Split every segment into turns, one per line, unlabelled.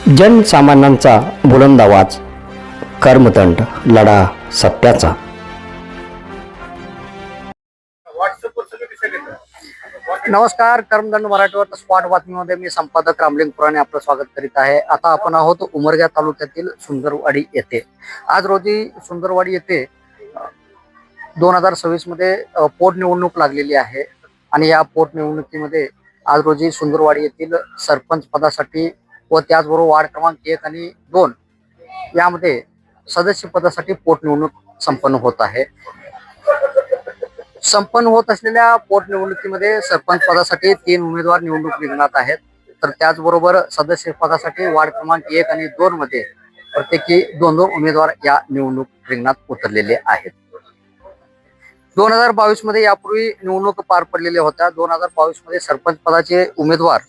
जनसामान्यांचा बुलंद आवाज, कर्मदंड, लढा सत्याचा.
नमस्कार, कर्मदंड मराठीवर स्पॉट बातमीमध्ये मी संपादक रामलिंग पुराणे आपलं स्वागत करीत आहे. आता आपण आहोत उमरगा तालुक्यातील सुंदरवाडी येथे. आज रोजी सुंदरवाडी येथे 2026 मध्ये पोटनिवडणूक लागलेली आहे आणि या पोटनिवडणुकीमध्ये आज रोजी सुंदरवाडी येथील सरपंच पदासाठी व त्याचबरोबर वार्ड क्रमांक 1 आणि 2 यामध्ये सदस्य पदासाठी पोटनिवडणूक संपन्न होत आहे. संपन्न होत असलेल्या पोटनिवडणुकीमध्ये सरपंच पदासाठी 3 उमेदवार निवडणूक रिंगणात आहेत. तर त्याचबरोबर सदस्य पदासाठी वार्ड क्रमांक 1 आणि 2 मध्ये प्रत्येकी 2-2 उमेदवार या निवडणूक रिंगणात उतरलेले आहेत. 2022 मध्ये यापूर्वी निवडणूक पार पडलेल्या होत्या. 2022 मध्ये सरपंच पदाचे उमेदवार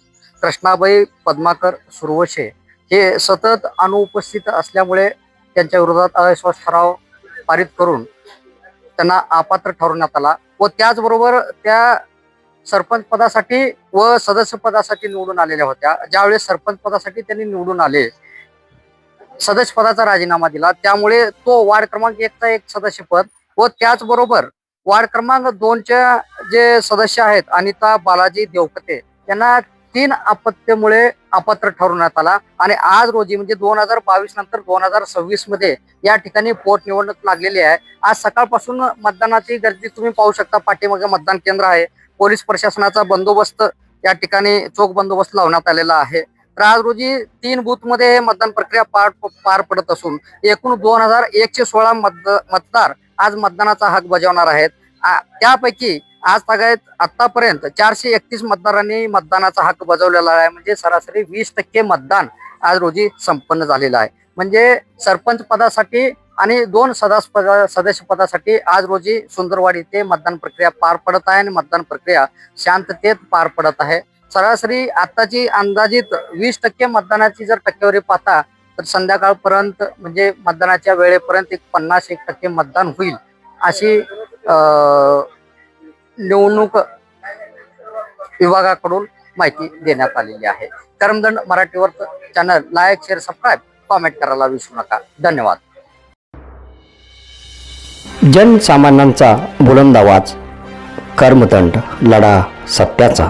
कृष्णाबाई पद्माकर सुरवशे हे सतत अनुपस्थित असल्यामुळे त्यांच्या विरोधात अविश्वास ठराव पारित करून त्यांना अपात्र ठरवण्यात आला व त्याचबरोबर त्या सरपंच पदासाठी व सदस्य पदासाठी निवडून आलेल्या होत्या. ज्यावेळेस सरपंच पदासाठी त्यांनी निवडून आले, सदस्य पदाचा राजीनामा दिला, त्यामुळे तो वार्ड क्रमांक 1चा एक सदस्यपद व त्याचबरोबर वार्ड क्रमांक 2च्या जे सदस्य आहेत अनिता बालाजी देवकते यांना 3 अपत्यामुळे अपात्र ठरवण्यात आला. आणि आज रोजी म्हणजे 2022 नंतर 2026 मध्ये या ठिकाणी पोटनिवडणूक लागलेली आहे. आज सकाळपासून मतदानाची गर्दी तुम्ही पाहू शकता. पाठीमागे मतदान केंद्र आहे. पोलीस प्रशासनाचा बंदोबस्त या ठिकाणी चोख बंदोबस्त लावण्यात आलेला आहे. तर आज रोजी 3 बूथ मध्ये मतदान प्रक्रिया पार पडत असून एकूण 2116 मतदार आज मतदानाचा हक बजावणार आहेत. त्यापैकी आज तागायत आतापर्यंत 431 मतदारांनी मतदानाचा हक्क बजावलेला आहे. म्हणजे सरासरी 20% मतदान आज रोजी संपन्न झालेलं आहे. म्हणजे सरपंच पदासाठी आणि 2 सदस्य पदासाठी आज रोजी सुंदरवाडी येथे मतदान प्रक्रिया पार पडत आहे आणि मतदान प्रक्रिया शांततेत पार पडत आहे. सरासरी आताची अंदाजित 20% मतदानाची जर टक्केवारी पाहता तर संध्याकाळपर्यंत म्हणजे मतदानाच्या वेळेपर्यंत 50-1% मतदान होईल अशी निवडणूक विभागाकडून माहिती देण्यात आलेली आहे. कर्मदंड मराठीवर channel like, share, subscribe, comment करायला विसरू नका. धन्यवाद.
जनसामान्यांचा बुलंद आवाज, कर्मदंड, लढा सत्याचा.